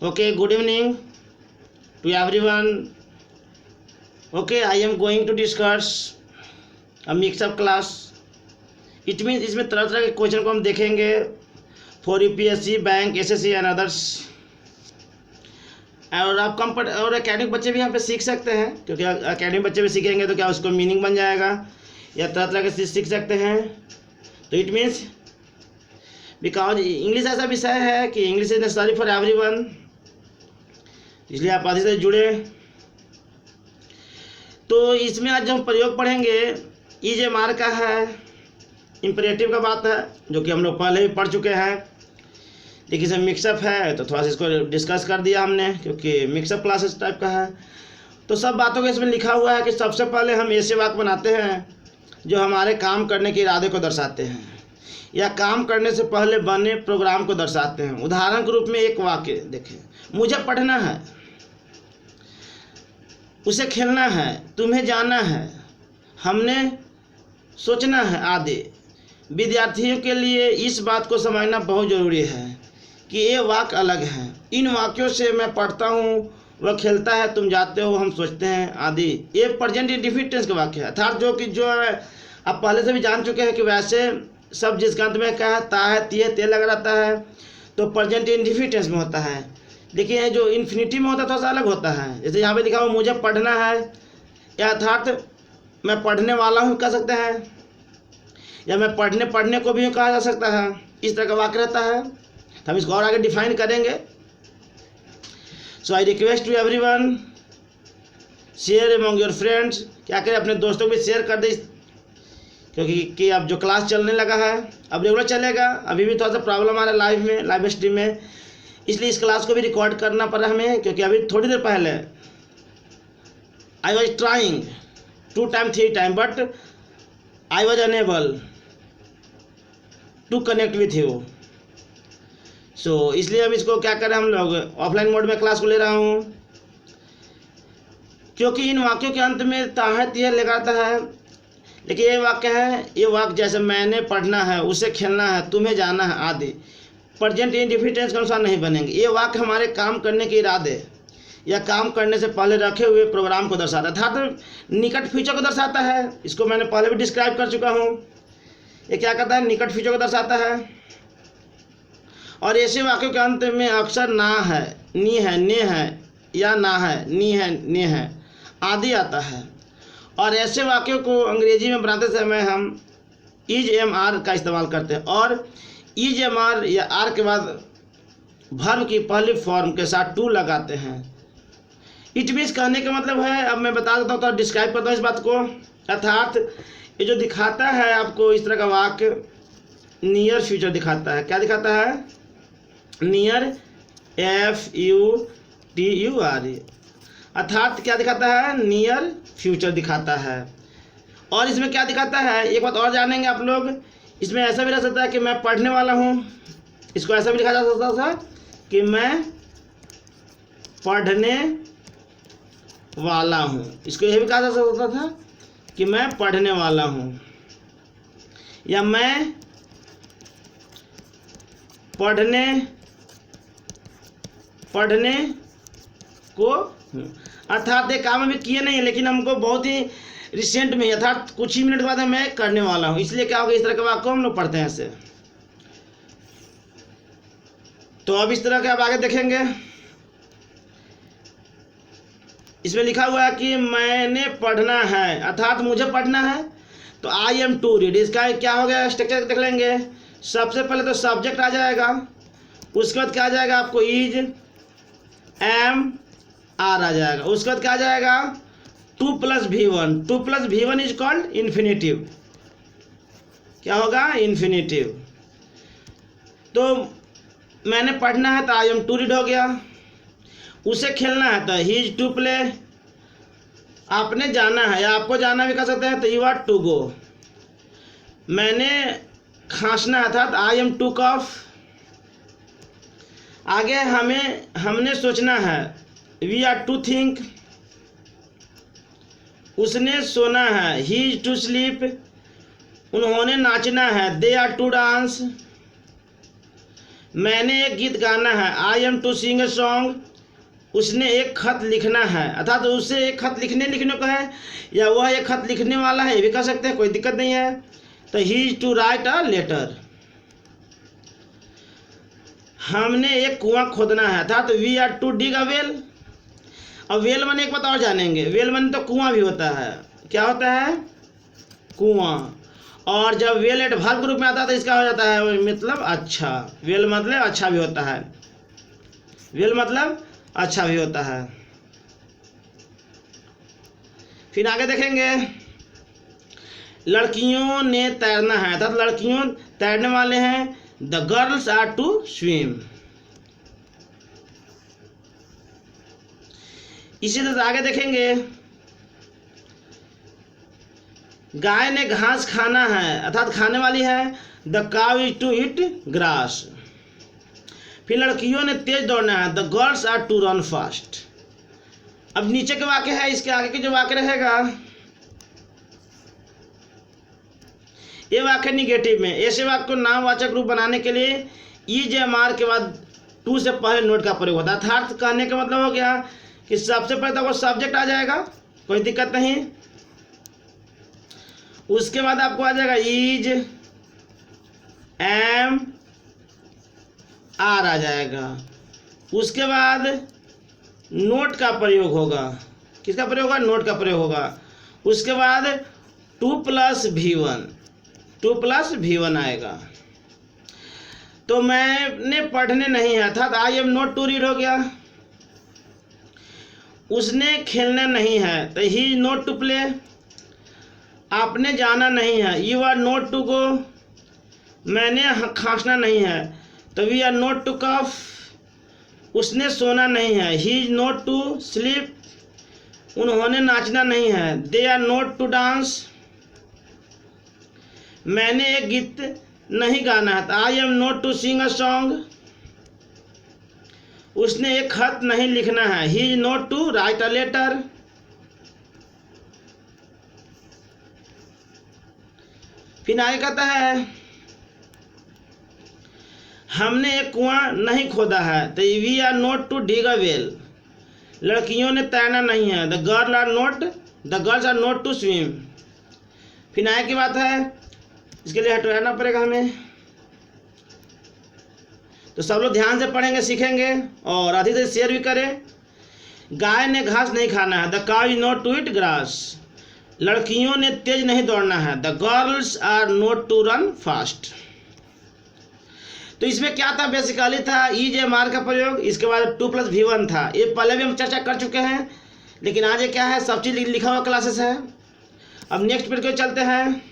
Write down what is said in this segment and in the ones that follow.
Okay, good evening to everyone. Okay, I am going to discuss a mix-up class. It means इसमें तरह तरह के question को हम देखेंगे for UPSC, bank, SSC and others. और आप और एकेडमिक बच्चे भी यहाँ पे सीख सकते हैं, क्योंकि एकेडमिक बच्चे भी सीखेंगे तो क्या उसको मीनिंग बन जाएगा, या तरह तरह के सीख सकते हैं। तो इट मीन्स बिकॉज इंग्लिश ऐसा विषय है कि English is necessary for everyone, इसलिए आप आदि से जुड़े। तो इसमें आज हम प्रयोग पढ़ेंगे EJMR का है, इम्परेटिव का बात है, जो कि हम लोग पहले भी पढ़ चुके हैं। देखिए इसमें मिक्सअप है तो थोड़ा सा इसको डिस्कस कर दिया हमने, क्योंकि मिक्सअप क्लासेस टाइप का है। तो सब बातों को इसमें लिखा हुआ है कि सबसे पहले हम ऐसे वाक्य बनाते हैं जो हमारे काम करने के इरादे को दर्शाते हैं या काम करने से पहले बने प्रोग्राम को दर्शाते हैं। उदाहरण के रूप में एक वाक्य देखें, मुझे पढ़ना है, उसे खेलना है, तुम्हें जाना है, हमने सोचना है आदि। विद्यार्थियों के लिए इस बात को समझना बहुत ज़रूरी है कि ये वाक्य अलग हैं। इन वाक्यों से मैं पढ़ता हूँ, वह खेलता है, तुम जाते हो, हम सोचते हैं आदि। ये प्रेजेंट इंडेफिनिट टेंस के वाक्य है, अर्थात जो है आप पहले से भी जान चुके हैं कि वैसे सब जिसके अंत में क्या है, ता है, ती है, ते लग रहता है, तो प्रेजेंट इंडेफिनिट टेंस में होता है। देखिए जो इन्फिनिटी में होता है थोड़ा सा अलग होता है। जैसे यहाँ पे लिखा हुआ मुझे पढ़ना है, या अर्थात मैं पढ़ने वाला हूँ कह सकते हैं, या मैं पढ़ने को भी कहा जा सकता है। इस तरह का वाक्य रहता है, तो हम इसको और आगे डिफाइन करेंगे। So I request to everyone share among your friends. क्या करें, अपने दोस्तों को भी शेयर कर दें, क्योंकि अब जो क्लास चलने लगा है अब रेगुलर चलेगा। अभी भी थोड़ा सा प्रॉब्लम आ रहा है लाइव स्ट्रीम में, इसलिए इस क्लास को भी रिकॉर्ड करना पड़ा हमें, क्योंकि अभी थोड़ी देर पहले I was trying 2 time 3 time but I was unable to connect with you. So इसलिए हम इसको क्या करें, हम लोग ऑफलाइन मोड में क्लास को ले रहा हूँ, क्योंकि इन वाक्यों के अंत में ताहत यह लगाता है। लेकिन ये वाक्य है, ये वाक्य जैसे मैंने पढ़ना है, उसे खेलना है, तुम्हें जाना है आदि प्रेजेंट इंडेफिनिट टेंस के अनुसार नहीं बनेंगे। ये वाक्य हमारे काम करने के इरादे या काम करने से पहले रखे हुए प्रोग्राम को दर्शाता है, अर्थात निकट फ्यूचर को दर्शाता है। इसको मैंने पहले भी डिस्क्राइब कर चुका हूँ। ये क्या करता है, निकट फ्यूचर को दर्शाता है। और ऐसे वाक्यों के अंत में अक्सर ना है, नी है, ने है, या ना है, नी है, ने है आदि आता है। और ऐसे वाक्यों को अंग्रेजी में बनाते समय हम EJMR का इस्तेमाल करते हैं, और EJMR या आर के बाद वर्ब की पहली फॉर्म के साथ टू लगाते हैं। इट मीन्स कहने का मतलब है, अब मैं बता देता हूँ तो डिस्क्राइब करता हूँ इस बात को। अर्थात ये जो दिखाता है आपको इस तरह का वाक्य नियर फ्यूचर दिखाता है। क्या दिखाता है, नियर FUTURE, अर्थात क्या दिखाता है, नियर फ्यूचर दिखाता है। और इसमें क्या दिखाता है, एक बात और जानेंगे आप लोग, इसमें ऐसा भी रह सकता है कि मैं पढ़ने वाला हूँ, इसको ऐसा भी लिखा जा सकता था कि मैं पढ़ने वाला हूँ। इसको यह भी कहा जा सकता था कि मैं पढ़ने वाला हूँ, या मैं पढ़ने को हूँ। अर्थात ये काम अभी किए नहीं है, लेकिन हमको बहुत ही रिसेंट में, अर्थात कुछ ही मिनट के बाद मैं करने वाला हूँ, इसलिए क्या होगा, इस तरह के वाक्य हम लोग पढ़ते हैं ऐसे। तो अब इस तरह के आप आगे देखेंगे, इसमें लिखा हुआ है कि मैंने पढ़ना है, अर्थात मुझे पढ़ना है, तो आई एम टू रीड। इसका क्या हो गया, स्ट्रक्चर देख लेंगे। सबसे पहले तो सब्जेक्ट आ जाएगा, उसके बाद क्या आ जाएगा आपको, इज, एम, आर आ जाएगा। उसके बाद क्या आ जाएगा, 2 + V1। 2 + V1 is called infinitive. क्या होगा, इन्फिनेटिव। तो मैंने पढ़ना है तो आई एम टू रीड हो गया। उसे खेलना है तो ही इज टू प्ले। आपने जाना है या आपको जाना भी कर सकते हैं तो यू आर टू गो। मैंने खांसना है था तो आई एम टू कफ। आगे हमने सोचना है, वी आर टू थिंक। उसने सोना है, ही इज टू स्लीप। उन्होंने नाचना है, दे आर टू डांस। मैंने एक गीत गाना है, I am to sing a song, उसने एक खत लिखना है, अर्थात तो उससे एक खत लिखने को है, या वह एक खत लिखने वाला है, ये भी कह सकते हैं, कोई दिक्कत नहीं है। तो he is to write a letter. हमने एक कुआं खोदना है, अर्थात we are to dig a well. अब वेल माने एक बात और जानेंगे, वेल माने तो कुआं भी होता है, क्या होता है, कुआं। और जब वेल एडवर्ब के रूप में आता है तो इसका हो जाता है मतलब अच्छा। वेल मतलब अच्छा भी होता है, वेल मतलब अच्छा भी होता है। फिर आगे देखेंगे, लड़कियों ने तैरना है, अर्थात लड़कियों तैरने वाले हैं, the girls are to swim. इसी तरह आगे देखेंगे, गाय ने घास खाना है, अर्थात खाने वाली है, the cow is to eat grass. फिर लड़कियों ने तेज दौड़ना है, the girls are to run fast. अब नीचे के वाक्य है, इसके आगे के जो वाक्य रहेगा ये वाक्य निगेटिव में। ऐसे वाक्य को नामवाचक रूप बनाने के लिए EJMR के बाद टू से पहले नोट का प्रयोग होता है। अर्थात कहने का मतलब हो गया कि सबसे पहले तो वो सब्जेक्ट आ जाएगा, कोई दिक्कत नहीं, उसके बाद आपको आ जाएगा इज, एम, आर आ जाएगा, उसके बाद नोट का प्रयोग होगा। किसका प्रयोग होगा, नोट का प्रयोग होगा। उसके बाद 2+V1, 2+V1 आएगा। तो मैंने पढ़ने नहीं है, अर्थात I am not to read हो गया। उसने खेलना नहीं है, तो he is not to play. आपने जाना नहीं है, you are not to go. मैंने खांसना नहीं है, तो we are not to cough. उसने सोना नहीं है, he is not to sleep. उन्होंने नाचना नहीं है, they are not to dance. मैंने एक गीत नहीं गाना है, I am not to sing a song. उसने एक खत नहीं लिखना है, he is not to write a letter. फिर आगे कहता है, हमने एक कुआं नहीं खोदा है, तो we are not to dig a well. लड़कियों ने तैरना नहीं है, the girls are not to swim. फिर आगे की बात है, इसके लिए हटवाना पड़ेगा हमें, तो सब लोग ध्यान से पढ़ेंगे, सीखेंगे और अधिक से शेयर भी करें। गाय ने घास नहीं खाना है, the cow is not to eat grass. लड़कियों ने तेज नहीं दौड़ना है, the girls are not to run fast. तो इसमें क्या था, बेसिकली था EJMR का प्रयोग, इसके बाद 2+V1 था। ये पहले भी हम चर्चा कर चुके हैं, लेकिन आज ये क्या है, सब चीज़ लिखा हुआ क्लासेस है। अब नेक्स्ट पेज को चलते हैं,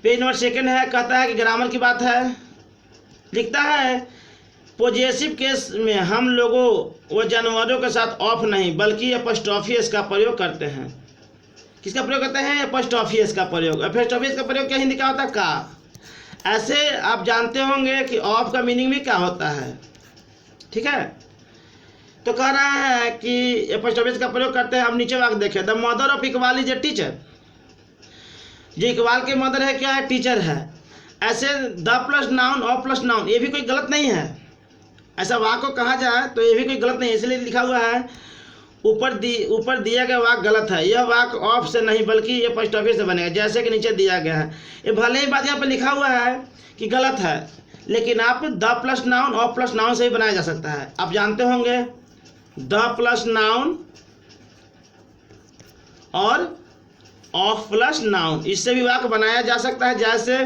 पेज नंबर 2 है, कहता है कि ग्रामर की बात है। लिखता है, पॉजेसिव केस में हम लोगों व जानवरों के साथ ऑफ नहीं बल्कि एपोस्ट्रोफी का प्रयोग करते हैं। किसका प्रयोग करते हैं, एपोस्ट्रोफी का प्रयोग। एपोस्ट्रोफी का प्रयोग क्या हिंदी का होता है, का। ऐसे आप जानते होंगे कि ऑफ का मीनिंग भी क्या होता है, ठीक है। तो कह रहा है कि एपोस्ट्रोफी का प्रयोग करते हैं। हम नीचे वाक्य देखें, the mother of Iqbal is a teacher. जो इकबाल के मदर है क्या है, टीचर है। ऐसे the plus noun, of plus noun, ये भी कोई गलत नहीं है। ऐसा वाक्य को कहा जाए तो ये भी कोई गलत नहीं है, इसलिए लिखा हुआ है ऊपर दिया गया वाक्य गलत है। यह वाक्य ऑफ से नहीं बल्कि ये एपोस्ट्रोफी से बनेगा, जैसे कि नीचे दिया गया है। ये भले ही बात यहाँ पर लिखा हुआ है कि गलत है, लेकिन आप the plus noun, of plus noun से ही बनाया जा सकता है। आप जानते होंगे द प्लस नाउन और ऑफ प्लस नाउन, इससे भी वाक्य बनाया जा सकता है। जैसे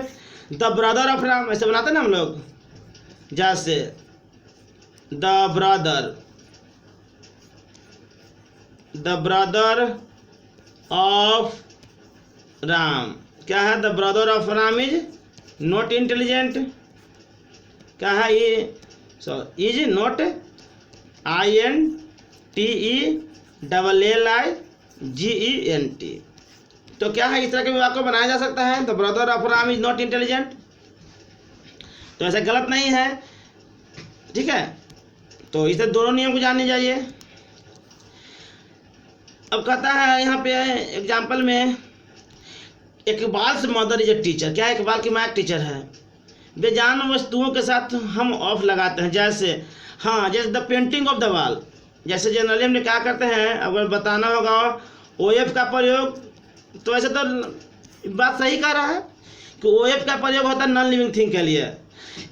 द ब्रदर ऑफ राम, ऐसे बनाते हैं ना हम लोग, जैसे द ब्रदर ऑफ राम। क्या है, the brother of Ram is not intelligent. क्या है ये, इज नॉट INTELLIGENT। तो क्या है, इस तरह के वाक्य को बनाया जा सकता है, the brother of Ram is not intelligent. तो ऐसा गलत नहीं है, ठीक है। तो इसे दोनों नियम को जाननी चाहिए। अब कहता है यहाँ पे एग्जाम्पल में, इकबाल से मदर इज ए टीचर। क्या है, इकबाल की माँ एक टीचर है। बेजान वस्तुओं के साथ हम ऑफ लगाते हैं। जैसे जैसे the painting of the wall, जैसे जनरली हमने क्या करते हैं, अगर बताना होगा OF का प्रयोग, तो ऐसे तो बात सही कह रहा है कि OF का प्रयोग होता है नॉन लिविंग थिंग के लिए।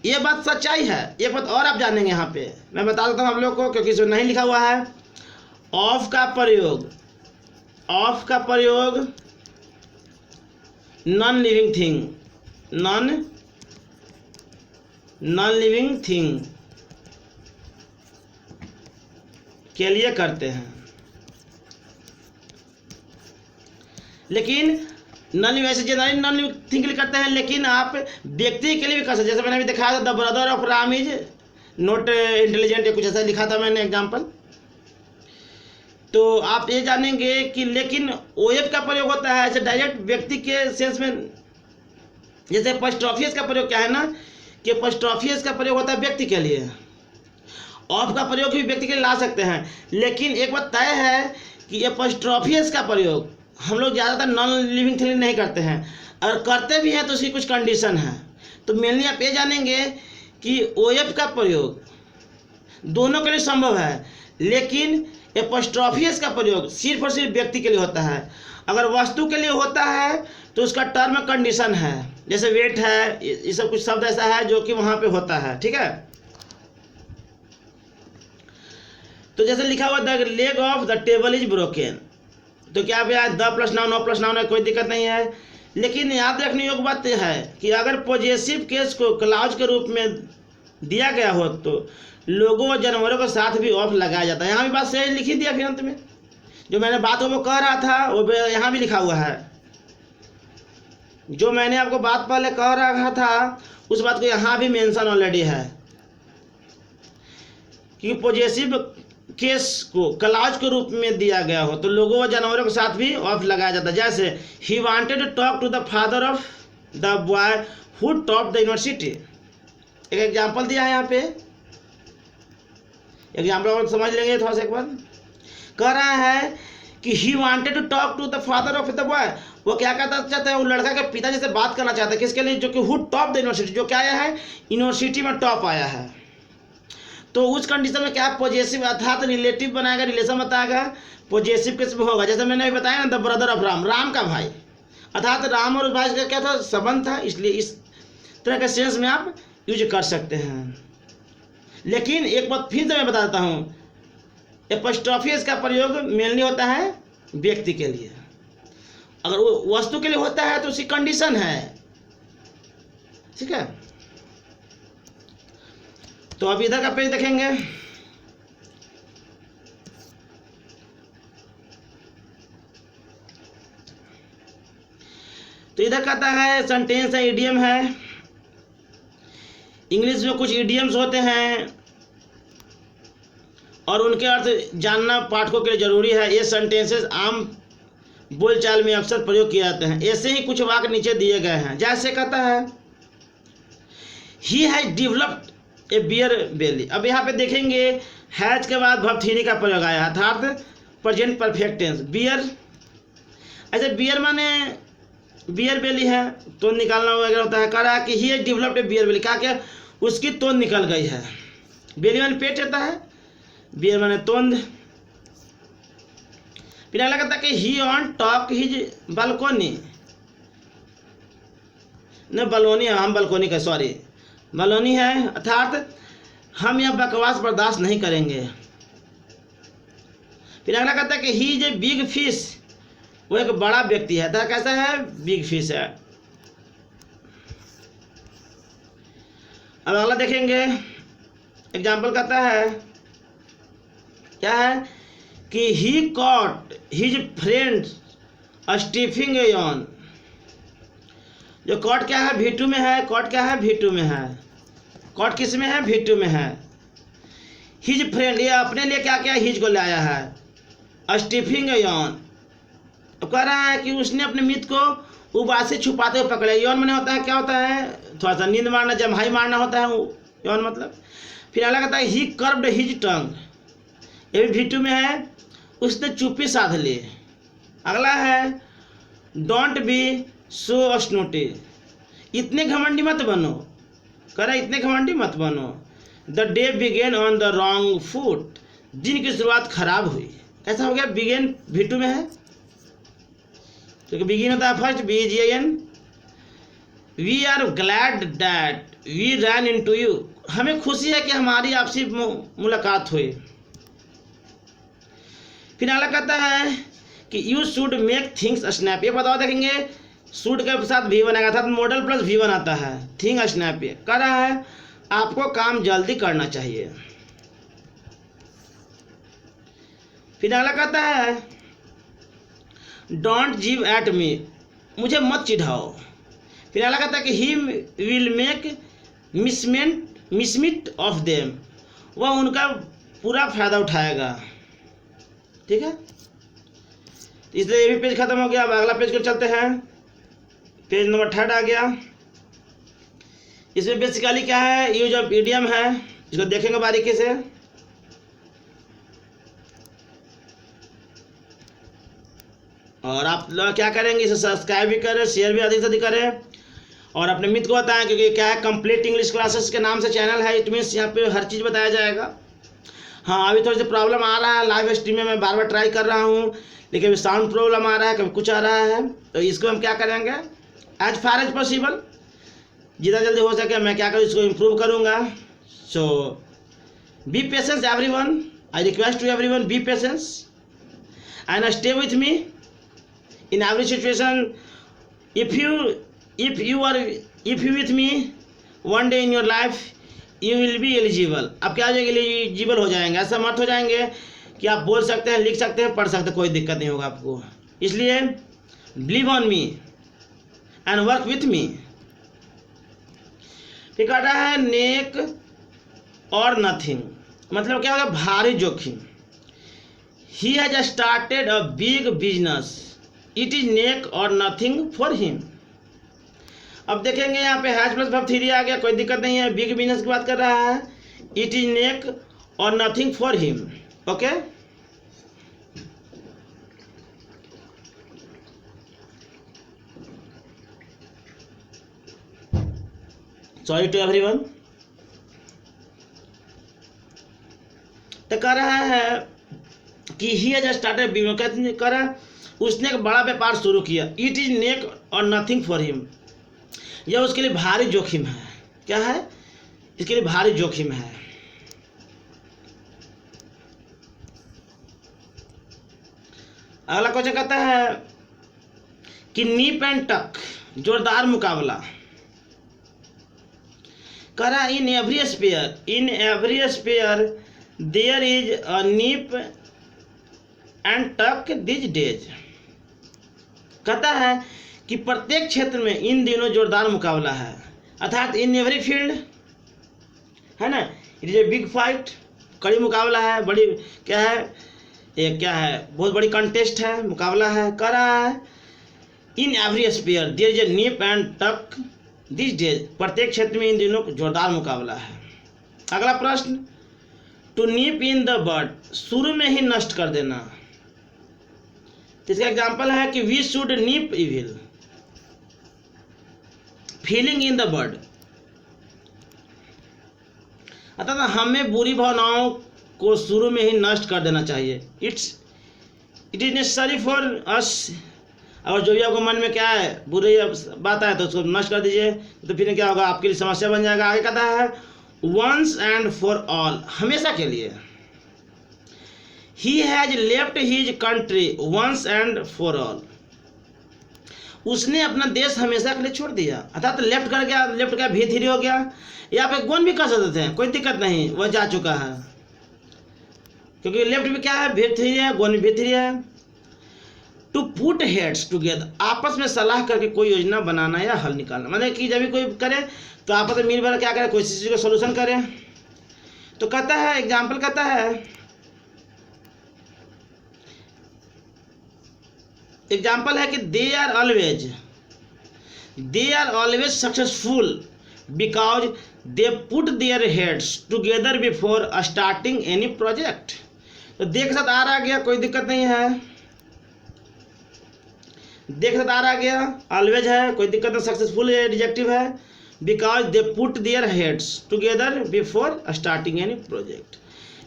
ये बात सच्चाई है। एक बात और आप जानेंगे यहाँ पे, मैं बता देता हूँ आप लोग को, क्योंकि इसमें नहीं लिखा हुआ है। ऑफ का प्रयोग नॉन लिविंग थिंग के लिए करते हैं, लेकिन वैसे जनरली नॉन लिविंग थिंग के लिए करते हैं, लेकिन आप व्यक्ति के लिए भी कर सकते हैं। जैसे मैंने अभी दिखाया था, the brother of Ram is not intelligent, या कुछ ऐसा लिखा था मैंने एग्जाम्पल। तो आप ये जानेंगे कि लेकिन OF का प्रयोग होता है ऐसे डायरेक्ट व्यक्ति के सेंस में। जैसे एपोस्ट्रोफियस का प्रयोग क्या है ना, कि एपोस्ट्रोफियस का प्रयोग होता है व्यक्ति के लिए। ऑफ का प्रयोग भी व्यक्ति के लिए ला सकते हैं, लेकिन एक बात तय है कि एपोस्ट्रोफियस का प्रयोग हम लोग ज़्यादातर नॉन लिविंग थिंग नहीं करते हैं। अगर करते भी हैं तो उसकी कुछ कंडीशन है। तो मेनली आप ये जानेंगे कि OF का प्रयोग दोनों के लिए संभव है, लेकिन एपोस्ट्रोफियस का प्रयोग सिर्फ और सिर्फ व्यक्ति के लिए होता है। अगर वस्तु के लिए होता है तो उसका टर्म कंडीशन है, जैसे वेट है, ये सब कुछ शब्द ऐसा है जो कि वहाँ पे होता है। ठीक है, तो जैसे लिखा हुआ the leg of the table is broken, तो क्या भैया the plus noun of plus noun है, कोई दिक्कत नहीं है। लेकिन याद रखने योग्य बात यह है कि अगर पॉजेसिव केस को क्लाउज के रूप में दिया गया हो तो लोगों और जानवरों के साथ भी ऑफ लगाया जाता है। यहाँ भी बात सही लिखी दिया फिर अंत में, जो मैंने बात वो कह रहा था वो यहाँ भी लिखा हुआ है। जो मैंने आपको बात पहले कह रहा था उस बात को यहाँ भी मेंशन ऑलरेडी है कि पॉजेसिव केस को क्लाउज के रूप में दिया गया हो तो लोगों और जानवरों के साथ भी ऑफ लगाया जाता है। जैसे he wanted to talk to the father of the boy who top the university. एक एग्जाम्पल दिया है यहाँ पे, एग्जाम्पल समझ लेंगे थोड़ा सा एक बार। कह रहा है कि he wanted to talk to the father of the boy, वो क्या कहता चाहता है, वो लड़का के पिताजी से बात करना चाहता है। किसके लिए? जो कि हु टॉप द यूनिवर्सिटी, जो क्या आया है, यूनिवर्सिटी में टॉप आया है। तो उस कंडीशन में क्या पॉजेसिव अर्थात रिलेटिव बनाएगा, रिलेशन बताएगा, पॉजेसिव केस में होगा। जैसे मैंने अभी बताया ना, the brother of Ram, Ram का भाई, अर्थात राम और भाई का क्या था, संबंध था, इसलिए इस तरह के सेंस में आप यूज कर सकते हैं। लेकिन एक बात फिर से मैं बता देता हूँ, एपोस्ट्रोफियस का प्रयोग मेनली होता है व्यक्ति के लिए। अगर वो वस्तु के लिए होता है तो उसकी कंडीशन है। ठीक है, तो अब इधर का पेज देखेंगे। तो इधर कहता है सेंटेंस है, इडियम है। इंग्लिश में कुछ इडियम्स होते हैं और उनके अर्थ जानना पाठकों के लिए जरूरी है। ये सेंटेंसेस आम बोलचाल में अक्सर प्रयोग किए जाते हैं। ऐसे ही कुछ वाक्य नीचे दिए गए हैं। जैसे कहता है he has developed a beer belly. अब यहाँ पे देखेंगे हैज के बाद वर्ब थ्री का प्रयोग आया, अर्थात प्रेजेंट परफेक्ट टेंस। बियर, ऐसे बियर माने बियर बेली है, तो निकालना वगैरह होता है। कह रहा है कि he has developed a beer belly, क्या क्या उसकी तोंद निकल गई है। बेली माने पेट रहता है, बियर माने तोंद। फिर अगला कहता है कि ही ऑन टॉप हिज बालकोनी, न बलोनी है, हम बालकोनी का, सॉरी बलोनी है, अर्थात हम यह बकवास बर्दाश्त नहीं करेंगे। फिर अगला कहता है कि he is a big fish, वो एक बड़ा व्यक्ति है। तो कैसा है, बिग फिश है। अब अगला देखेंगे, एग्जाम्पल कहता है क्या है कि ही कॉट हिज फ्रेंड स्टीफिंग यॉन। जो कॉट क्या है, V2 में है। कॉट क्या है, V2 में है। कॉट किस में है, V2 में है। हिज फ्रेंड, ये अपने लिए क्या क्या हिज को लाया है, स्टीफिंग यॉन। तो कह रहा है कि उसने अपने मित्र को उबासी छुपाते हुए पकड़े। यौन मैंने होता है, क्या होता है, थोड़ा सा नींद मारना, जम्हाई मारना होता है यौन मतलब। फिर अगला कहता है ही कर्व्ड हिज टंग, ये भी V2 में है, उसने चुप्पी साध ली। अगला है डोंट बी सो स्नोटी, इतने घमंडी मत बनो। कह रहा है इतने घमंडी मत बनो। The day began on the wrong foot, दिन की शुरुआत खराब हुई। कैसा हो गया? बिगेन V2 में है, क्योंकि बिगिन होता है first, BGIN। We are glad that we ran into you, हमें खुशी है कि हमारी आपसी मुलाकात हुई। फिर अगला कहता है कि you should make things snap. ये बताओ, देखेंगे शुड के साथ V1 आएगा था, मॉडल प्लस V1 आता है, थिंग स्नैप। ये कह रहा है आपको काम जल्दी करना चाहिए। फिर अगला कहता है डोंट जीव एट मी, मुझे मत चिढ़ाओ। फिर अगला कहता है कि he will make mincemeat of them, वह उनका पूरा फायदा उठाएगा। ठीक है, इसलिए ये भी पेज खत्म हो गया। अब अगला पेज को चलते हैं, पेज नंबर 3 आ गया। इसमें बेसिकली क्या है, यूज ऑफ इडियम है, इसको देखेंगे बारीकी से। और आप लोग क्या करेंगे, इसे सब्सक्राइब भी करें, शेयर भी अधिक से अधिक करें, और अपने मित्र को बताएं, क्योंकि क्या है कंप्लीट इंग्लिश क्लासेस के नाम से चैनल है। इट मीन्स यहाँ पे हर चीज़ बताया जाएगा। हाँ, अभी थोड़ी सी प्रॉब्लम आ रहा है, लाइव स्ट्रीम में मैं बार बार ट्राई कर रहा हूँ, लेकिन अभी साउंड प्रॉब्लम आ रहा है, कभी कुछ आ रहा है। तो इसको हम क्या करेंगे, एज फार एज पॉसिबल, जितना जल्दी हो सके मैं क्या करूँ, इसको इम्प्रूव करूँगा। So be patience everyone, I request to everyone, be patience and stay with me in every situation. If you with me, one day in your life you will be eligible. अब क्या हो जाएंगे, eligible हो जाएंगे। ऐसा मत हो जाएंगे कि आप बोल सकते हैं, लिख सकते हैं, पढ़ सकते हैं, कोई दिक्कत नहीं होगा आपको। इसलिए believe on me and work with me. फिर कह रहा है नेक और नथिंग, मतलब क्या होगा, भारी जोखिम। He has started a big business, it is neck और नथिंग फॉर हिम। अब देखेंगे यहाँ पे हैज प्लस वर्ब 3 आ गया, कोई दिक्कत नहीं है, बिग बिजनेस की बात कर रहा है। इट इज नेक और nothing for him. Okay, sorry to everyone. तो कह रहा है कि ही हैज स्टार्टेड बिजनेस, कह रहा है उसने एक बड़ा व्यापार शुरू किया। इट इज नेक और नथिंग फॉर हिम, यह उसके लिए भारी जोखिम है। क्या है, इसके लिए भारी जोखिम है। अगला क्वेश्चन कहता है कि नीप एंड टक, जोरदार मुकाबला। कह रहा in every sphere there is a nip and टक दिस डेज। कहता है कि प्रत्येक क्षेत्र में इन दिनों जोरदार मुकाबला है, अर्थात इन एवरी फील्ड, है ना, it is a big fight, कड़ी मुकाबला है, बड़ी क्या है, ये क्या है, बहुत बड़ी कंटेस्ट है, मुकाबला है। कह रहा है in every sphere there is a nip and टक दिस डेज, प्रत्येक क्षेत्र में इन दिनों जोरदार मुकाबला है। अगला प्रश्न, टू नीप इन द बर्ड, शुरू में ही नष्ट कर देना। इसका एग्जाम्पल है कि वी शुड नीप evil feeling in the bird, अर्थात हमें बुरी भावनाओं को शुरू में ही नष्ट कर देना चाहिए। It is necessary for us, और जो भी आपको मन में क्या है बुरी बात है तो उसको नष्ट कर दीजिए, तो फिर क्या होगा, आपके लिए समस्या बन जाएगा। आगे कहता है वंस एंड फॉर ऑल, हमेशा के लिए। He has left his country once and for all, उसने अपना देश हमेशा के लिए छोड़ दिया, अर्थात लेफ्ट कर गया, लेफ्ट का V3 हो गया, या पे गोन भी कर सकते थे, कोई दिक्कत नहीं, वह जा चुका है, क्योंकि लेफ्ट में क्या है, V3 है, गोन भी V3 है। टू पुट हेड्स टुगेदर, आपस में सलाह करके कोई योजना बनाना या हल निकालना, मतलब कि जब भी कोई करे तो आपस में मिल भर क्या करे, कोई चीज़ को सोल्यूशन करे। तो कहता है, एग्जाम्पल कहता है, एग्जाम्पल है कि they are always successful because they put their heads together before starting any project. तो देख साथ आर आ गया, कोई दिक्कत नहीं है, देख साथ आर आ गया, ऑलवेज है, कोई दिक्कत नहीं, सक्सेसफुल है, एडजेक्टिव है, because they put their heads together before starting any project.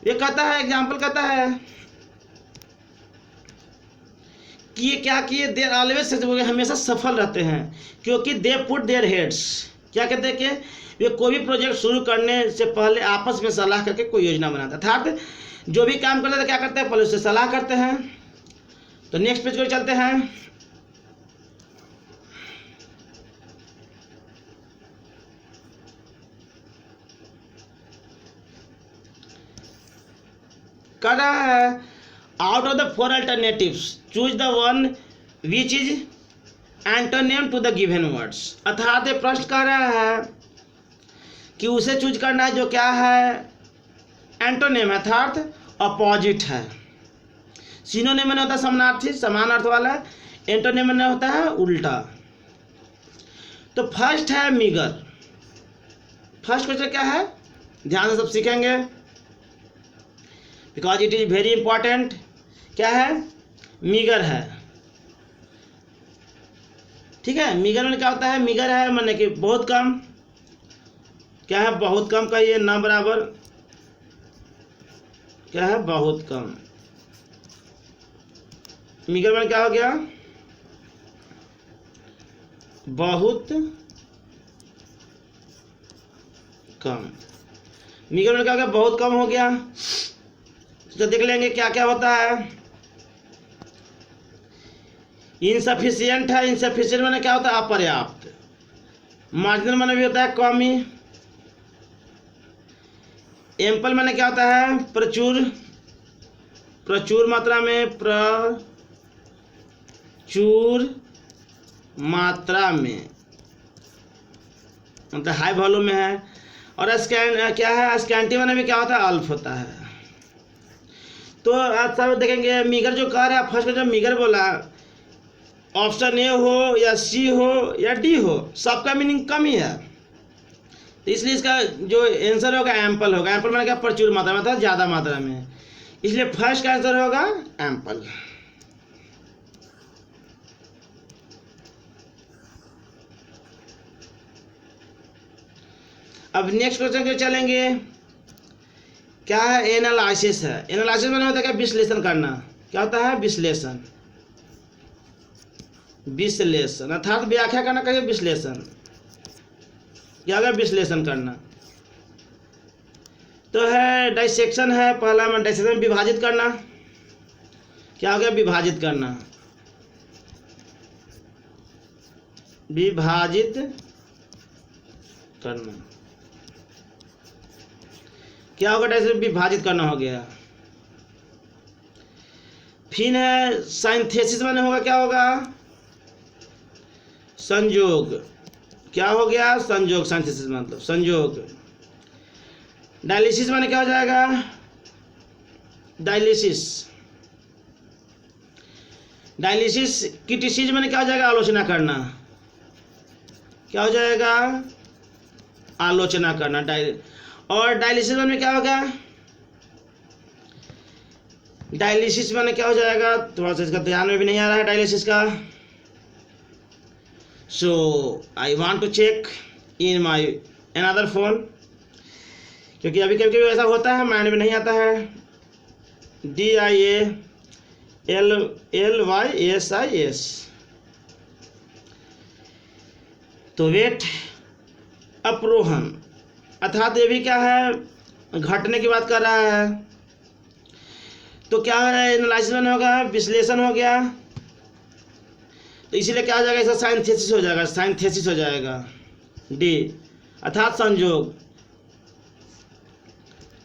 ये कहता है, एग्जाम्पल कहता है कि ये क्या किए, देर ऑलवेज, हमेशा सफल रहते हैं, क्योंकि दे पुट देयर हेड्स, क्या कहते हैं कि वे कोई भी प्रोजेक्ट शुरू करने से पहले आपस में सलाह करके कोई योजना बनाते हैं। अर्थात जो भी काम करते हैं क्या करते हैं, पहले उससे सलाह करते हैं। तो नेक्स्ट पेज को चलते हैं। कर रहा है out of the 4 alternatives choose the one which is antonym to the given words. अर्थात ये प्रश्न कर रहा है कि उसे चूज करना है जो क्या है, एंटोनिम, अर्थात अपोजिट है। सिनोनिम में होता है समानार्थी, समान अर्थ वाला। एंटोनिम में होता है उल्टा। तो फर्स्ट है मीगर। फर्स्ट क्वेश्चन क्या है, ध्यान से सब सीखेंगे because it is very important. क्या है, मीगर है, ठीक है। मीगर में क्या होता है, मीगर है माने कि बहुत कम। क्या है, बहुत कम का ये ना बराबर, क्या है, बहुत कम। मीगर में क्या हो गया, बहुत कम। मीगर में क्या हो गया, बहुत कम हो गया। तो देख लेंगे क्या क्या होता है। इनसफिशियंट है, इनसफिशियंट माने क्या होता है, अपर्याप्त। मार्जिनल माने भी होता है कमी। एम्पल माने क्या होता है, प्रचुर, प्रचुर मात्रा में, प्रचुर मात्रा में, मतलब हाई वॉल्यूम में है। और क्या है, स्कैंटी माने भी क्या होता है, अल्प होता है। तो आज सब देखेंगे मीगर जो कह रहा है, फर्स्ट में जब मीगर बोला, ऑप्शन ए हो या सी हो या डी हो, सबका मीनिंग कम ही है। तो इसलिए इसका जो आंसर होगा एम्पल होगा। एम्पल मैंने क्या, प्रचुर मात्रा में, मतलब ज़्यादा मात्रा में, इसलिए फर्स्ट का आंसर होगा एम्पल। अब नेक्स्ट क्वेश्चन के चलेंगे। क्या है, एनालिसिस है। एनालिसिस में होता है क्या, विश्लेषण करना। क्या होता है, विश्लेषण, विश्लेषण अर्थात व्याख्या करना, कहिए विश्लेषण। क्या होगा, विश्लेषण करना। तो है डाइसेक्शन है पहला में, डाइसेक्शन में विभाजित करना। क्या हो गया, विभाजित करना, विभाजित करना। क्या होगा, डाइसेक्शन विभाजित करना हो गया। फिर है साइंथेसिस माने होगा, क्या होगा, संयोग। क्या हो गया, संयोग, साइंथेसिस मतलब संयोग। डायलिसिस माने क्या हो जाएगा, डायलिसिस। डायलिसिस क्रिटिसिज्म माने क्या हो जाएगा, आलोचना करना। क्या हो जाएगा, आलोचना करना। और डायलिसिस में क्या होगा, डायलिसिस में क्या हो जाएगा, थोड़ा सा इसका ध्यान में भी नहीं आ रहा है डायलिसिस का। So I want to check in my another phone, क्योंकि अभी कभी कभी ऐसा होता है, माइंड में नहीं आता है। DIALLYSIS। तो वेट अप्रोहन, अर्थात ये भी क्या है, घटने की बात कर रहा है। तो क्या है, एनालिसिस में होगा, विश्लेषण हो गया। तो इसीलिए क्या हो जाएगा, इसका साइंथेसिस हो जाएगा, साइंथेसिस हो जाएगा डी, अर्थात संयोग।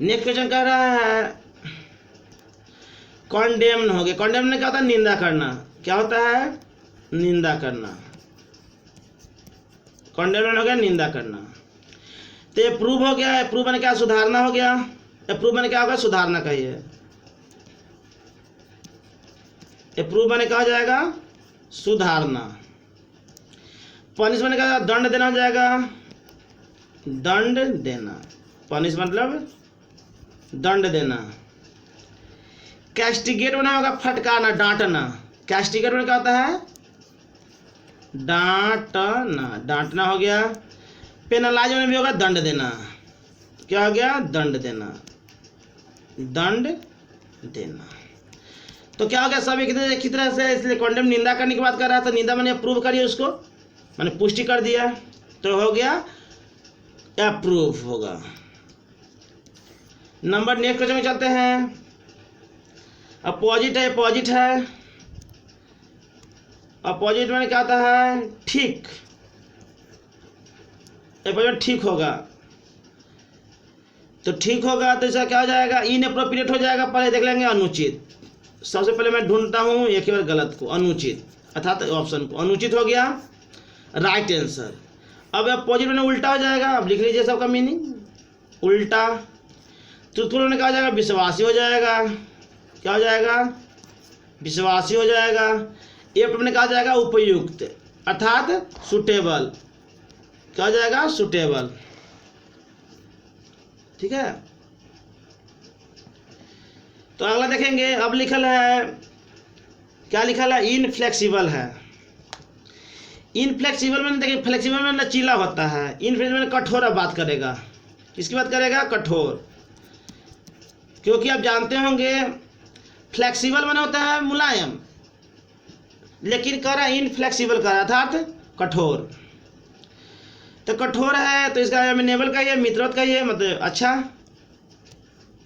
नेक्स्ट क्वेश्चन कह रहा है कॉन्डेम्न हो गया। कॉन्डेम्न में क्या होता है, निंदा करना। क्या होता है, निंदा करना। कॉन्डेम्न हो गया, निंदा करना। तो अप्रूव हो गया, अप्रूव मैंने क्या, सुधारना हो गया। अप्रूव मैंने क्या होगा, सुधारना कहिए। अप्रूव मैंने क्या हो जाएगा, सुधारना। पनिश मैंने क्या, दंड देना हो जाएगा, दंड देना। पनिश मतलब दंड देना। कैस्टिगेट बना होगा, फटकारना, डांटना। कैस्टिगेट में क्या होता है, डांटना, डांटना हो गया। पेनलाइज में भी होगा दंड देना। क्या हो गया? दंड देना, दंड देना। तो क्या हो गया? सब एक ही तरह से, इसलिए कॉन्डेम निंदा करने की बात कर रहा था, निंदा मैंने अप्रूव करिए उसको, मैंने पुष्टि कर दिया, तो हो गया अप्रूव होगा। नंबर नेक्स्ट क्वेश्चन में चलते हैं। अपोजिट है, अपोजिट है, अपोजिट में क्या आता है? ठीक, अपोजिट ठीक होगा। तो ठीक होगा तो इसका क्या हो जाएगा? इनएप्रोप्रिएट हो जाएगा। पहले देख लेंगे अनुचित। सबसे पहले मैं ढूंढता हूँ एक ही बार गलत को, अनुचित, अर्थात ऑप्शन को। अनुचित हो गया राइट आंसर। अब अपोजिट में उल्टा हो जाएगा। अब लिख लीजिए सबका मीनिंग। उल्टा। ट्रूथफुल में क्या हो जाएगा? विश्वासी हो जाएगा। क्या हो जाएगा? विश्वासी हो जाएगा। एप्ट में क्या हो जाएगा? उपयुक्त, अर्थात सुटेबल। क्या हो जाएगा? सुटेबल। ठीक है। तो अगला देखेंगे। अब लिखल है, क्या लिखल है? इनफ्लेक्सिबल है। इनफ्लेक्सिबल में देखिए, फ्लेक्सिबल में लचीला होता है, इनफ्लेक्सिबल में कठोर। अब बात करेगा, किसकी बात करेगा? कठोर। क्योंकि आप जानते होंगे फ्लेक्सिबल माने होता है मुलायम, लेकिन कह रहा है इनफ्लेक्सिबल, कह रहा अर्थात कठोर। तो कठोर है तो इसका अमेनेबल कहिए, मित्रवत कहिए, मतलब अच्छा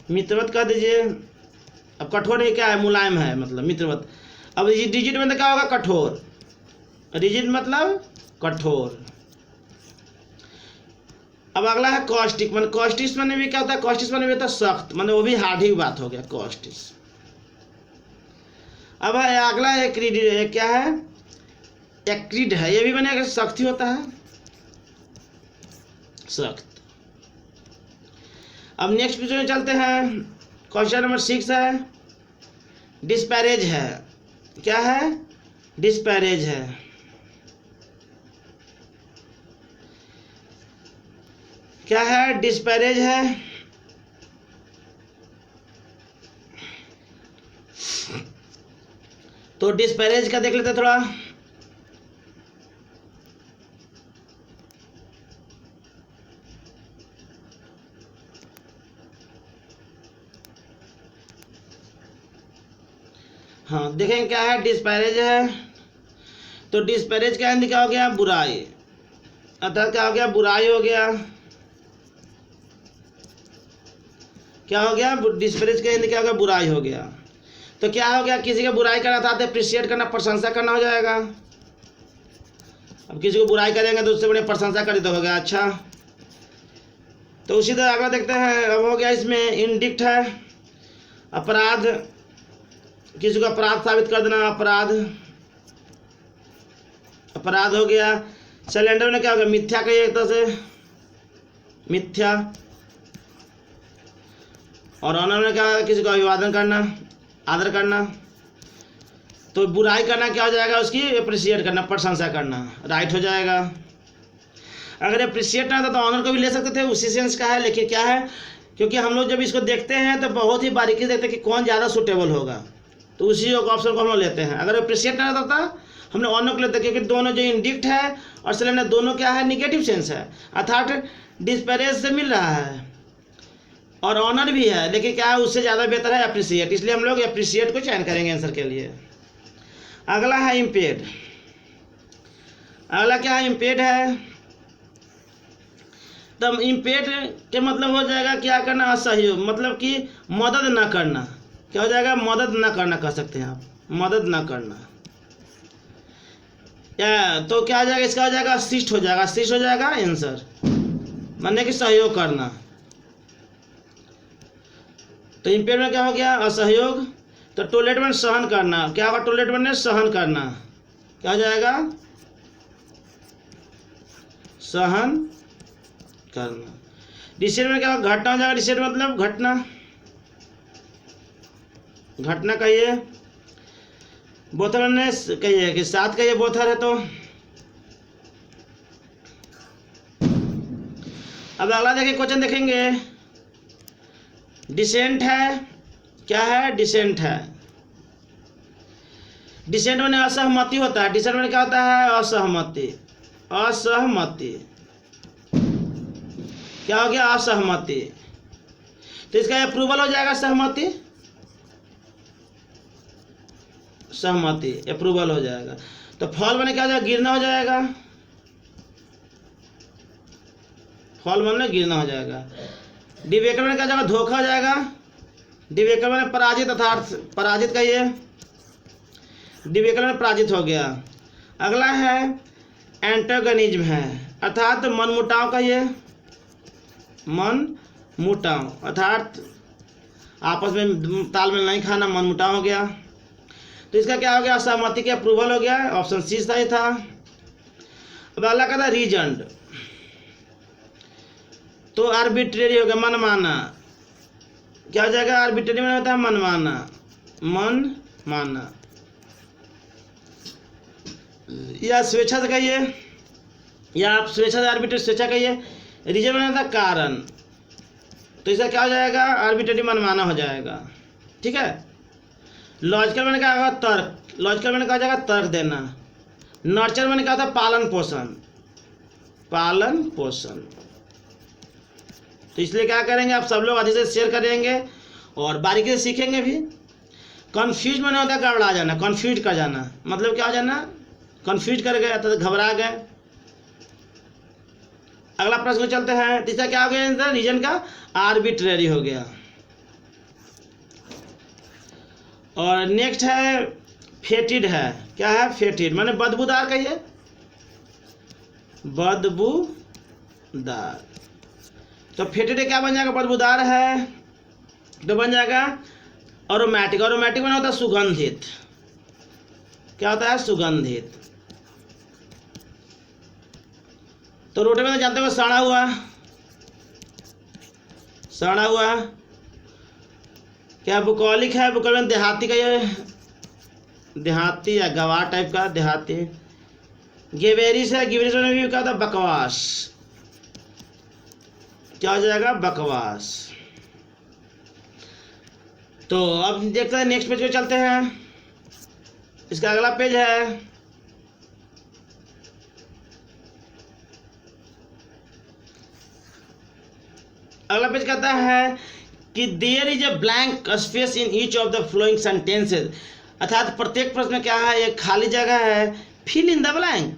मित्रवत कह दीजिए। अब कठोर है क्या है? मुलायम है, मतलब मित्रवत। अब रिजिड में तो क्या होगा? कठोर। रिजिड मतलब कठोर। अब अगला है कॉस्टिक। मतलब कॉस्टिस मैंने भी क्या होता है? कॉस्टिस मैंने भी होता है सख्त, मतलब वो भी हार्ड ही बात हो गया कॉस्टिस। अब है अगला एक्रीड, क्या है? एक्रीड है, ये भी मैंने सख्त ही होता है, सख्त। अब नेक्स्ट क्वेश्चन में चलते हैं। क्वेश्चन नंबर 6 है, डिस्पैरेज है। क्या है? डिस्पैरेज है। क्या है? डिस्पैरेज है। तो डिस्पैरेज का देख लेते हैं थोड़ा। हाँ देखें क्या है? डिस्पैरेज है। तो डिस्पैरेज का हिंदी क्या हो गया? बुराई, अर्थात क्या हो गया? बुराई हो गया। क्या हो गया? डिस्पैरेज का हिंदी क्या हो गया? बुराई हो गया। तो क्या हो गया? किसी का बुराई करना था, अप्रिशिएट करना, प्रशंसा करना हो जाएगा। अब किसी को बुराई करेंगे तो उससे बड़े प्रशंसा करें तो हो गया अच्छा। तो उसी तरह अगला देखते हैं। अब हो गया इसमें इंडिक्ट है, अपराध, किसी को अपराध साबित कर देना, अपराध, अपराध हो गया। सिलेंडर में क्या हो गया? मिथ्या कहिए एक तरह से, मिथ्या। और ऑनर में क्या है? किसी को अभिवादन करना, आदर करना। तो बुराई करना क्या हो जाएगा? उसकी अप्रिशिएट करना, प्रशंसा करना, राइट हो जाएगा। अगर अप्रिशिएट ना था तो ऑनर को भी ले सकते थे, उसी सेंस का है। लेकिन क्या है, क्योंकि हम लोग जब इसको देखते हैं तो बहुत ही बारीकी से देखते हैं कि कौन ज़्यादा सूटेबल होगा, तो उसी ऑप्शन को हम लोग लेते हैं। अगर अप्रिशिएट ना रहता था हमने ऑनर को लेते हैं, क्योंकि दोनों जो इंडिक्ट है और सिलेंडर दोनों क्या है? निगेटिव सेंस है, अर्थात डिस्पैरेज से मिल रहा है और ऑनर भी है, लेकिन क्या है? उससे ज़्यादा बेहतर है अप्रिशिएट, इसलिए हम लोग अप्रिशिएट को चयन करेंगे आंसर के लिए। अगला है इम्पेड। अगला क्या है? इम्पेड है। तब इम्पेड के मतलब हो जाएगा क्या करना? असहयोग, मतलब कि मदद ना करना। क्या हो जाएगा? मदद ना करना कह सकते हैं आप, मदद ना करना। या तो क्या हो जाएगा? इसका हो जाएगा असिस्ट हो जाएगा, असिस्ट हो जाएगा आंसर, माने कि सहयोग करना। तो इम्पेड में क्या हो गया? असहयोग। तो टॉयलेटमेंट सहन करना, क्या होगा? टॉयलेटमेंट ने सहन करना, क्या हो जाएगा? सहन करना। डिसेंट में क्या होगा? घटना हो जाएगा। डिसेंट मतलब घटना, घटना कहिए। बोथर ने कहिए कि साथ कहिए, बोथर है तो। अब अगला देखिए, क्वेश्चन देखेंगे। डिसेंट है, क्या है? डिसेंट है। डिसेंट में असहमति होता है। डिसेंट में क्या होता है? असहमति, असहमति। क्या हो गया? असहमति। तो इसका अप्रूवल हो जाएगा सहमति, सहमति अप्रूवल हो जाएगा। तो फॉल बने क्या हो जाएगा? गिरना हो जाएगा, फॉल बनने गिरना हो जाएगा। डिवेकर बने क्या हो जाएगा? धोखा हो जाएगा। डिवेकर बने पराजित, अर्थात पराजित कहिए, डिवेकर बने पराजित हो गया। अगला है एंटागनिज्म है, अर्थात मनमुटाव कहिए, मनमुटाव, अर्थात आपस में तालमेल नहीं खाना, मनमुटाव हो गया। तो इसका क्या हो गया? असहमति के अप्रूवल हो गया। ऑप्शन सी सही था। अब अगला कहता है रीजन, तो आर्बिट्रेरी हो गया, मनमाना। क्या हो जाएगा? आर्बिट्रेरी में होता है मनमाना, मनमाना, या स्वेच्छा से कहिए, या आप स्वेच्छा से आर्बिट्रेरी स्वेच्छा कहिए। रीजन में होता है कारण, तो इसका क्या हो जाएगा? आर्बिट्रेरी मनमाना हो जाएगा। ठीक है। लॉजिकल मैंने क्या होगा? तर्क। लॉजिकल मैंने कहा जाएगा तर्क देना। नर्चर मैंने कहा था पालन पोषण, पालन पोषण। तो इसलिए क्या करेंगे, आप सब लोग अधिक से शेयर करेंगे और बारीकी से सीखेंगे भी। कन्फ्यूज मैंने होता है गड़बड़ा जाना, कन्फ्यूज कर जाना, मतलब क्या हो जाना? कन्फ्यूज कर गए तो घबरा गए। अगला प्रश्न चलते हैं। तीसरा क्या हो गया? रीजन का आर्बिट्रेरी हो गया। और नेक्स्ट है फेटिड है। क्या है? फेटिड माने बदबूदार कहिए, बदबूदार। तो फेटिड क्या बन जाएगा? बदबूदार है तो बन जाएगा अरोमैटिक। अरोमैटिक में होता है सुगंधित। क्या होता है? सुगंधित। तो रोटी में जानते हो सड़ा हुआ, सड़ा हुआ। क्या बुकॉलिक है? बुकॉलिक देहाती का, ये देहाती या गवार टाइप का, देहाती। गेवेरिस है, गिवेरिस में भी क्या होता है? बकवास। क्या हो जाएगा? बकवास। तो अब देखते हैं नेक्स्ट पेज पे चलते हैं। इसका अगला पेज है अगला पेज कहता है कि there is a blank space in each of the following sentences, अर्थात प्रत्येक प्रश्न में क्या है? एक खाली जगह है। Fill in the blank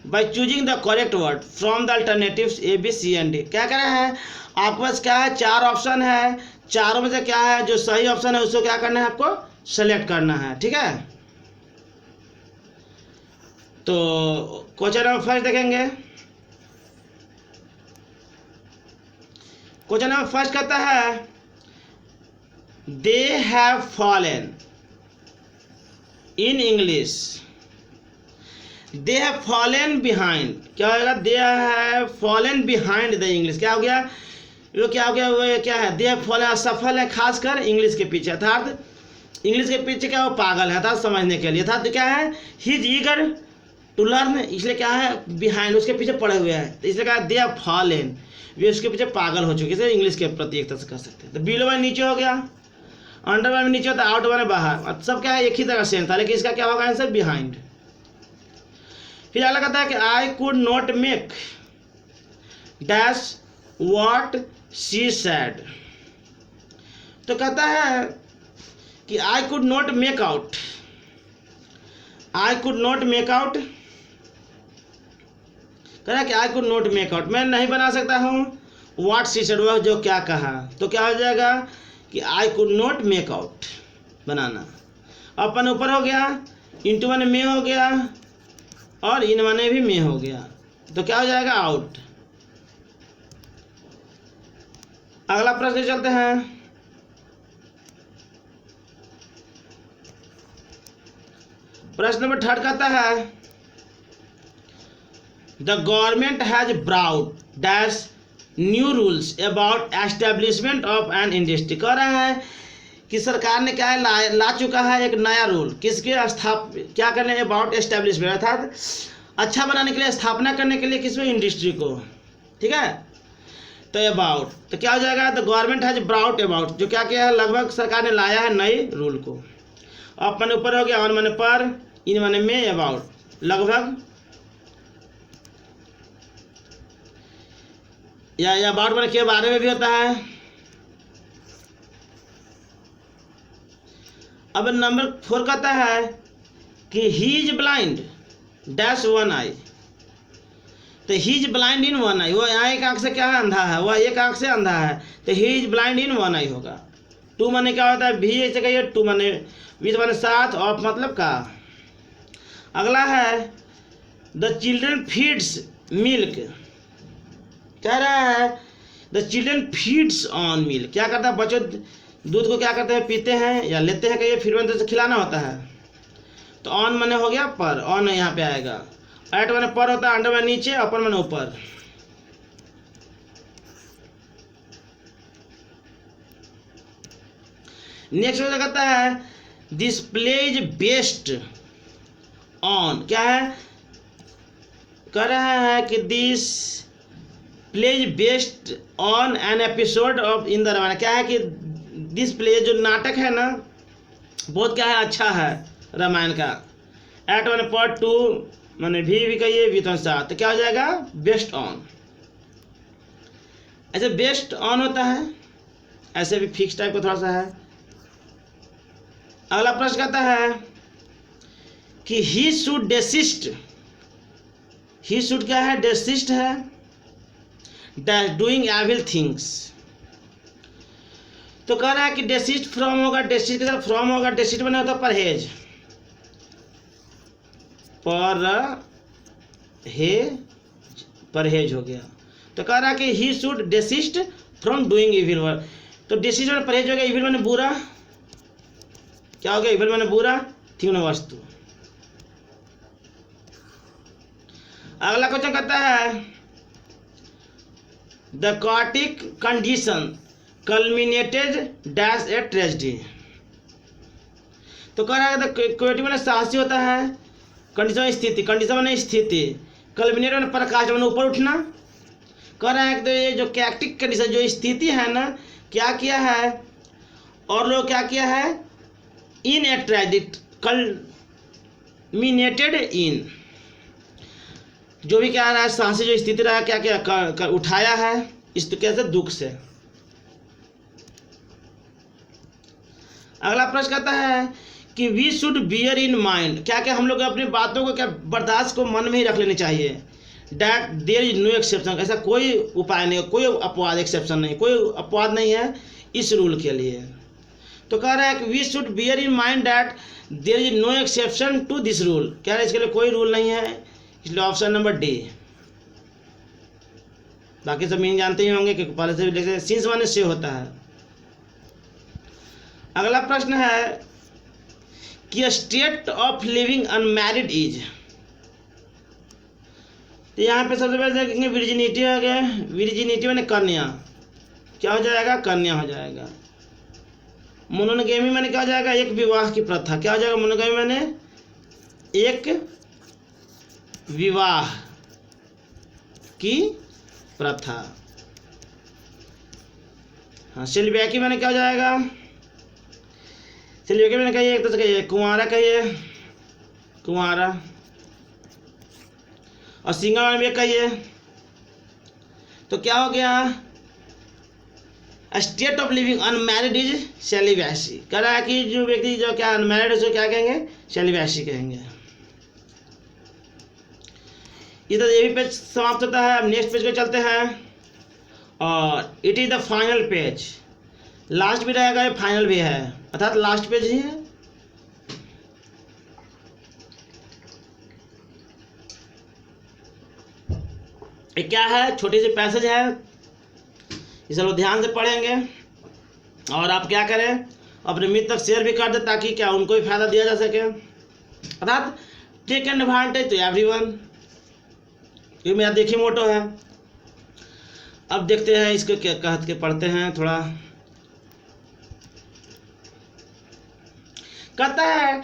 by choosing the correct word from the alternatives A B C and D. क्या कह रहे हैं? आपके पास क्या है? 4 ऑप्शन है, चारों में से क्या है जो सही ऑप्शन है उसको क्या करना है? आपको सेलेक्ट करना है। ठीक है। तो क्वेश्चन नंबर फर्स्ट देखेंगे। क्वेश्चन नंबर फर्स्ट कहता है they have fallen in English, they have fallen behind. क्या होगा? They have fallen behind the English. क्या हो गया? वो क्या हो गया? वो क्या है? दे हैव फॉलन, असफल है खासकर इंग्लिश के पीछे, अर्थात इंग्लिश के पीछे क्या? वो पागल है, अर्थात समझने के लिए। अर्थात क्या है? He is eager to learn, इसलिए क्या है? बिहाइंड, उसके पीछे पड़े हुए हैं, तो इसलिए क्या? दे हैव फॉलन, वे उसके पीछे पागल हो चुके थे इंग्लिश के प्रति, एक तरह से कह सकते हैं। तो बिलो में नीचे हो गया, अंडर में नीचे होता है, आउट में बाहर, सब क्या है? एक ही तरह सेम था, लेकिन इसका क्या होगा आंसर? बिहाइंड। फिर अगला कहता है कि I could not make dash what she said. तो कहता है कि I could not make out, I could not make out, कह रहा है कि I could not make out, मैं नहीं बना सकता हूँ व्हाट शी सेड, वह जो क्या कहा। तो क्या हो जाएगा कि I could not make out, बनाना। अपन ऊपर हो गया, इंटू माने में हो गया और इन माने भी में हो गया, तो क्या हो जाएगा? आउट। अगला प्रश्न चलते हैं। प्रश्न नंबर 3 कहता है the government has brought dash new rules about establishment of an industry. कह रहा है कि सरकार ने क्या है? ला चुका है एक नया रूल, किसके क्या करने? अबाउट एस्टेब्लिशमेंट, अर्थात अच्छा बनाने के लिए, स्थापना करने के लिए, किसमें? इंडस्ट्री को। ठीक है। तो अबाउट, तो क्या हो जाएगा? The government has brought about, जो क्या किया है? लगभग सरकार ने लाया है नई रूल को। अब मैंने ऊपर हो गया, ऑन मैंने पर, इन मैंने में, अबाउट, लगभग। या अबाउट मैंने के बारे में भी होता है। अब नंबर 4 कहता है कि he is blind dash one eye. तो he is blind in one eye, वो यहाँ एक आंख से क्या है, अंधा है, वह एक आंख से अंधा है, तो he is blind in one eye होगा। टू माने क्या होता है, भी ऐसे कहिए, टू माने विथ माने साथ, ऑफ मतलब का। अगला है द चिल्ड्रन फीड्स मिल्क, कह रहा है the children feeds on milk, क्या करता है, बच्चों दूध को क्या करते हैं, पीते हैं या लेते हैं, कहिए, फिर मैंने तो खिलाना होता है। तो ऑन माने हो गया पर, ऑन यहाँ पे आएगा। एट माने पर होता है, अंडर माने नीचे, अपर माने ऊपर। नेक्स्ट हो कहता है this play is based on, क्या है, कह रहा है कि this play is based on an episode of in the Ramayana, क्या है कि दिस प्ले जो नाटक है ना बहुत क्या है, अच्छा है रामायण का। एट माने पर, टू माने भी कहिए, विथ वन साथ, तो क्या हो जाएगा, बेस्ड ऑन। ऐसे बेस्ड ऑन होता है, ऐसे भी फिक्स टाइप का थोड़ा सा है। अगला प्रश्न कहता है कि ही शुड डेसिस्ट, ही शुड क्या है, डेसिस्ट है डैश डूइंग एविल थिंग्स। तो कह रहा है कि डेसिस्ट फ्रॉम होगा, डेसिस्ट के साथ फ्रॉम होगा, डेसिस्ट बना होता परहेज, परहेज हो गया। तो कह रहा है कि he should desist from doing evil work, तो डेसिस्ट में परहेज हो गया, इविल माने बुरा, क्या हो गया, इविल माने बुरा, थिंग माने वस्तु। अगला क्वेश्चन कहता है the chaotic condition culminated dash a tragedy. तो कह रहा है क्वेटिक माने साहसी होता है, कंडीशन स्थिति, कंडीशन माने स्थिति, कल्मिनेट माने प्रकाश माने ऊपर उठना। कह रहा है कि तो ये जो कैक्टिक कंडीशन जो स्थिति है ना, क्या किया है, और लोग क्या किया है, इन ए ट्रेजेडी कल्मिनेटेड इन, जो भी क्या रहा है, साहसी जो स्थिति रहा, क्या क्या उठाया है इस कैसे, दुख से। अगला प्रश्न कहता है कि we should bear in mind, क्या क्या हम लोग अपनी बातों को क्या बर्दाश्त को मन में ही रख लेनी चाहिए। That there is no exception, ऐसा कोई उपाय नहीं, कोई अपवाद, एक्सेप्शन नहीं, कोई अपवाद नहीं है इस रूल के लिए। तो कह रहा है कि we should bear in mind that there is no exception to this rule, कह रहा है इसके लिए कोई रूल नहीं है, इसलिए ऑप्शन नंबर डी। बाकी सब मीन जानते ही होंगे कि पहले से भी लिखते, सिंस माने से होता है। अगला प्रश्न है कि state of living unmarried is, तो यहाँ पे सबसे पहले देखेंगे विर्जिनिटी हो गया, विर्जिनिटी माने कन्या, क्या हो जाएगा, कन्या हो जाएगा। मोनोगेमी माने क्या हो जाएगा, एक विवाह की प्रथा, क्या हो जाएगा, मोनोगेमी माने एक विवाह की प्रथा। हाँ, सेलिब्रेटी माने क्या हो जाएगा, सेलिब्रेटी माने कहिए, एक तो कहिए कुंवारा, कहिए कुंवारा, और सिंगल माने भी कहिए। तो क्या हो गया, state of living unmarried is celibacy, कह रहा है कि जो व्यक्ति जो क्या अनमैरिड है उसको क्या कहेंगे, सेलिब्रेसी कहेंगे। इधर ये भी पेज समाप्त होता है। अब नेक्स्ट पेज को चलते हैं, और it is the final page, last भी रहेगा, ये फाइनल भी है, अर्थात लास्ट पेज ही है। ये क्या है, छोटी सी पैसेज है, इसे लोग ध्यान से पढ़ेंगे, और आप क्या करें, अपने मित्र तक शेयर भी कर दे, ताकि क्या उनको भी फायदा दिया जा सके, अर्थात टेक एडवांटेज टू एवरीवन, ये मेरा देखिए मोटो है। अब देखते हैं इसको क्या कह के पढ़ते हैं थोड़ा। कहता है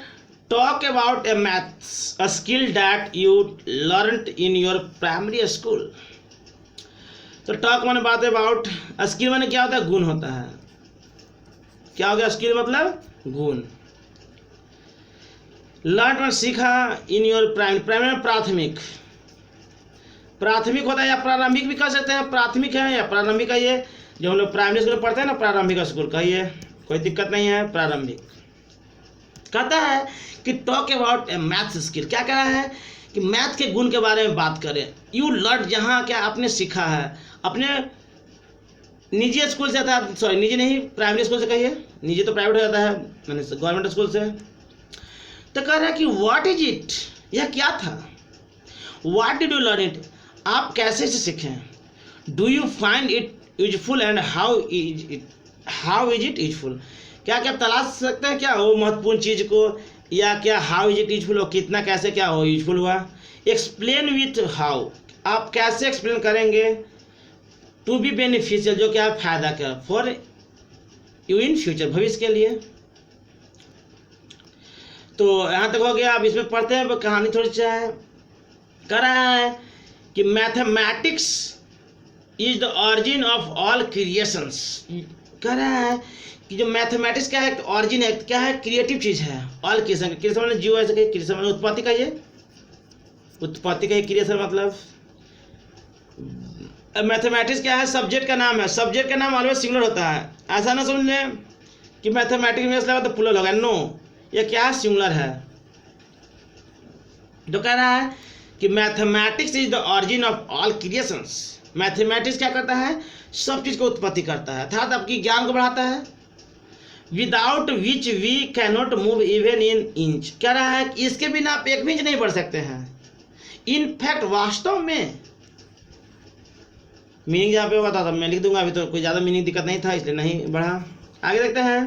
talk about A maths a skill that you learned in your primary school. तो टॉक माने बात, अबाउट, स्किल माने क्या होता है, गुण होता है, क्या हो गया, स्किल मतलब गुण। लर्न माने सीखा, इन योर प्राइमरी, प्राइमरी प्राथमिक, प्राथमिक होता है या प्रारंभिक भी कह सकते हैं, प्राथमिक है या प्रारंभिक है, ये जो हम लोग प्राइमरी स्कूल में पढ़ते हैं ना, प्रारंभिक स्कूल का, ये कोई दिक्कत नहीं है, प्रारंभिक। कहता है कि talk about A math skill, क्या कह रहा है कि मैथ के गुण के बारे में बात करें। यू लर्न, जहाँ क्या आपने सीखा है अपने निजी स्कूल से था, सॉरी निजी नहीं, प्राइमरी स्कूल से कहिए, निजी तो प्राइवेट हो जाता है, मैंने गवर्नमेंट स्कूल से। तो कह रहा है कि व्हाट इज इट, यह क्या था, what did you learn it, आप कैसे से सीखें, do you find it useful and how is it useful, क्या क्या तलाश सकते हैं क्या वो महत्वपूर्ण चीज़ को, या क्या हाउ इज इट यूजफुल हो, कितना कैसे क्या हो यूजफुल हुआ। एक्सप्लेन विथ हाउ, आप कैसे एक्सप्लेन करेंगे। टू बी बेनिफिशियल, जो क्या फायदा क्या फॉर यू इन फ्यूचर, भविष्य के लिए। तो यहाँ तक हो गया। अब इसमें पढ़ते हैं, कहानी थोड़ी सी है। कह रहा है कि mathematics is the origin of all creations, कह रहा है कि जो मैथमेटिक्स क्या है, ऑरिजिन है, क्या है, क्रिएटिव चीज़ है। ऑल क्रिएशन, क्रिएशन मतलब जीव ऐसे कहिए, क्रिएशन मतलब उत्पत्ति कहिए, उत्पत्ति कहिए, क्रिएशन मतलब। मैथमेटिक्स क्या है, सब्जेक्ट का नाम है, सब्जेक्ट का नाम ऑलवेज सिंगुलर होता है। ऐसा ना समझ लें कि मैथमेटिक्स में इसलिए तो प्लूरल होगा, नो, ये क्या है, सिंगुलर है। तो कह रहा है कि mathematics is the origin of all creations, mathematics क्या करता है, सब चीज़ को उत्पत्ति करता है, अर्थात आपकी ज्ञान को बढ़ाता है। Without which we cannot move even in inch, कह रहा है कि इसके बिना आप एक भी इंच नहीं बढ़ सकते हैं। इनफैक्ट, वास्तव में, मीनिंग जहाँ पे होगा था मैं लिख दूंगा, अभी तो कोई ज़्यादा मीनिंग दिक्कत नहीं था इसलिए नहीं बढ़ा। आगे देखते हैं।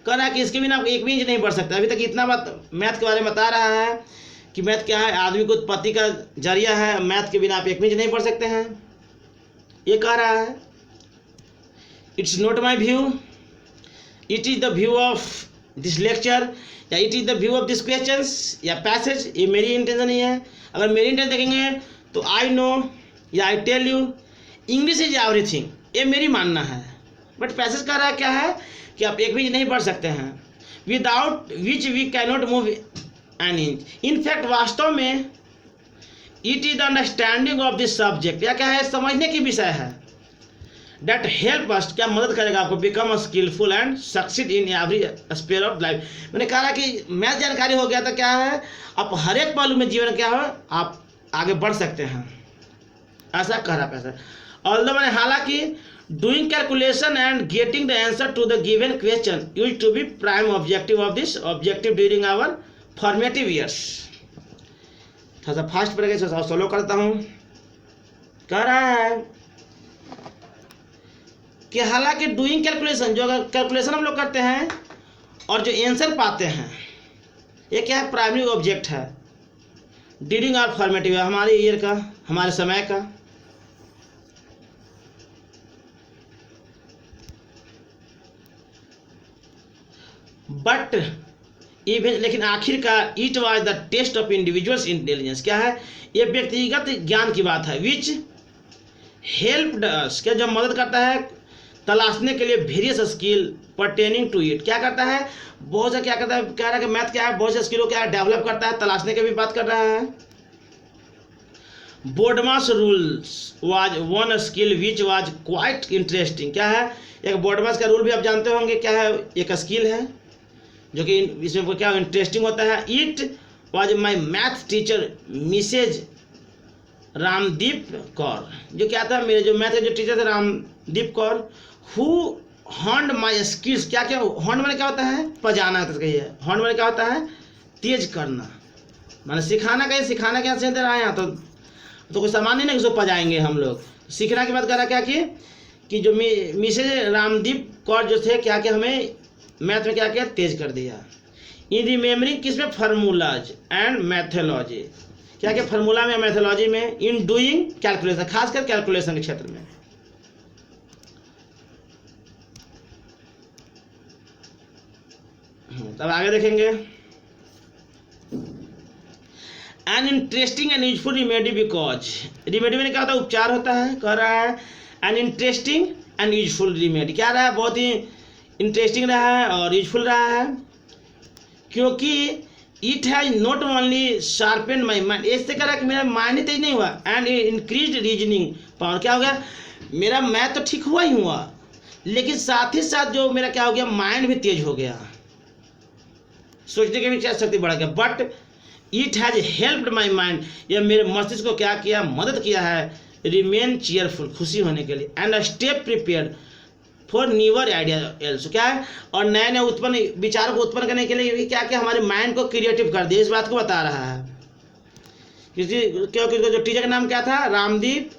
कह रहा है कि इसके बिना आप एक भी इंच नहीं बढ़ सकता। अभी तक इतना बात मैथ के बारे में बता रहा है कि मैथ क्या है, आदमी को उत्पत्ति का जरिया है, मैथ के बिना आप एक भी इंच नहीं बढ़ सकते हैं, ये कह रहा है। It's not my view, it is the view of this lecture, या it is the view of this questions या पैसेज, ये मेरी इंटेंशन नहीं है। अगर मेरी इंटेंशन देखेंगे तो I know yeah I tell you English is everything, ये मेरी मानना है। बट पैसेज कह रहा है क्या है कि आप एक भी नहीं बढ़ सकते हैं। Without which we cannot move an inch, in fact वास्तव में it is the understanding of this subject, या क्या है, समझने की विषय है। डेट हेल्प अस, क्या मदद करेगा आपको, become a skilful and succeed in every sphere of life. मैंने कहा कि मैथ जानकारी हो गया तो क्या है, आप हर एक पहलू में जीवन क्या हो, आप आगे बढ़ सकते हैं, ऐसा कह रहा पैसा। ऑल्दो मैंने हालांकि doing calculation and getting the answer to the given question use to be prime objective of this objective during our formative years. थोड़ा सा फास्ट पड़ेगा, सोलो करता हूँ। कह रहा है कि हालांकि डूइंग कैलकुलेशन, जो कैलकुलेशन हम लोग करते हैं और जो आंसर पाते हैं, ये क्या है, प्राइमरी ऑब्जेक्ट है। ड्यूरिंग आवर फॉर्मेटिव, हमारे ईयर का, हमारे समय का। बट इवन, लेकिन आखिरकार it was the test of individuals intelligence, क्या है, ये व्यक्तिगत ज्ञान की बात है। विच हेल्प्ड अस, क्या जो मदद करता है तलाशने के लिए various skill pertaining to it, क्या करता है, बहुत से क्या करता है, कह रहा है कि मैथ क्या है, बहुत से स्किलों क्या है डेवलप करता है, तलाशने की भी बात कर रहा है। BODMAS rules was one skill which was quite interesting, क्या है, एक बोर्डमास का रूल भी आप जानते होंगे, क्या है, एक स्किल है जो कि इसमें क्या इंटरेस्टिंग होता है। It was my math teacher Mrs Ramdeep Kaur, जो क्या था, मेरे जो मैथ के जो टीचर थे Ramdeep Kaur, who horned my skills, क्या क्या, हॉन्ड मैंने क्या होता है, पजाना कहिए, हॉन्ड मैंने क्या होता है, तेज करना, मैंने सिखाना कहिए, सिखाना क्या से दे रहा है यहाँ तो कोई सामान नहीं ना किसी पजाएंगे हम लोग। सीखना की बात कर रहा क्या कि जो मिसेज रामदीप कौर जो थे, क्या क्या हमें मैथ में क्या क्या तेज कर दिया। इन रिमेम्बरिंग किसमें, फार्मूलाज एंड मैथोलॉजी, क्या क्या फार्मूला में, मैथोलॉजी में। इन डूइंग कैलकुलेशन, खासकर कैलकुलेशन के क्षेत्र में। तब आगे देखेंगे। An interesting and useful remedy, because remedy में क्या होता है, उपचार होता है। कह रहा है an interesting and useful remedy, क्या रहा है, बहुत ही इंटरेस्टिंग रहा है और यूजफुल रहा है, क्योंकि it has not only sharpened my mind, इससे कह रहा है कि मेरा माइंड तेज नहीं हुआ, एंड इंक्रीज रीजनिंग पावर। क्या हो गया, मेरा मैथ तो ठीक हुआ ही हुआ, लेकिन साथ ही साथ जो मेरा क्या हो गया, माइंड भी तेज हो गया, सोचने की भी क्या शक्ति बढ़ गया। But it has helped my mind, यह मेरे मस्तिष्क को क्या किया, मदद किया है, रिमेन चीयरफुल, खुशी होने के लिए, and step prepared for newer idea also. क्या है, और नए नए उत्पन्न विचारों को उत्पन्न करने के लिए भी क्या क्या हमारे माइंड को क्रिएटिव कर दिया, इस बात को बता रहा है। क्योंकि जो टीचर का नाम क्या था, रामदीप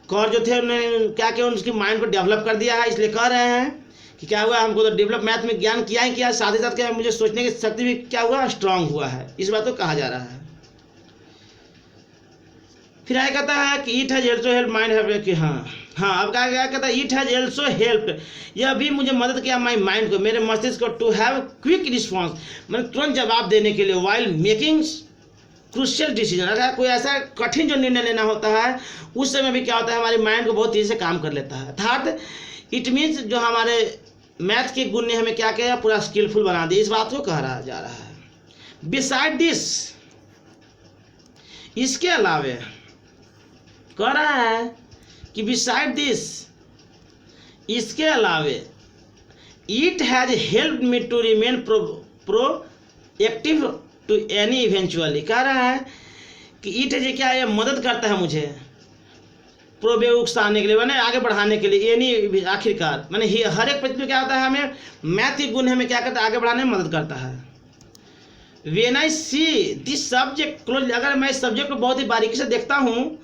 कौर जो थे, उन्होंने क्या किया, उनकी माइंड को डेवलप कर दिया है, इसलिए कह रहे हैं कि क्या हुआ, हमको तो डेवलप मैथ में ज्ञान किया ही किया, साथ ही साथ क्या मुझे सोचने की शक्ति भी क्या हुआ, स्ट्रांग हुआ है, इस बात को कहा जा रहा है। फिर आगे कहता है कि it has also help mind help, कि हाँ अब क्या कहता है, इट हैज एल्सो हेल्प, यह भी मुझे मदद किया माई माइंड को, मेरे मस्तिष्क को, टू हैव क्विक रिस्पॉन्स, मैंने तुरंत जवाब देने के लिए, वाइल मेकिंग क्रूशियल डिसीजन, अगर कोई ऐसा कठिन जो निर्णय लेना होता है उस समय भी क्या होता है, हमारे माइंड को बहुत तेजी से काम कर लेता है। अर्थात इट मीन्स जो हमारे मैथ के गुण ने हमें क्या किया, पूरा स्किलफुल बना दिया, इस बात को कह रहा जा रहा है। बिसाइड दिस, इसके अलावे कह रहा है कि बिसाइड दिस, इसके अलावे, it has help me to remain proactive to any eventually, कह रहा है कि इट है क्या, ये मदद करता है मुझे प्रोबे उकसाने के लिए, मैंने आगे बढ़ाने के लिए, एनी आखिरकार मैंने हर एक परिस्थिति में क्या होता है, हमें मैथ के गुण हमें क्या करता है, आगे बढ़ाने में मदद करता है। When I see this subject close, अगर मैं इस सब्जेक्ट को बहुत ही बारीकी से देखता हूँ,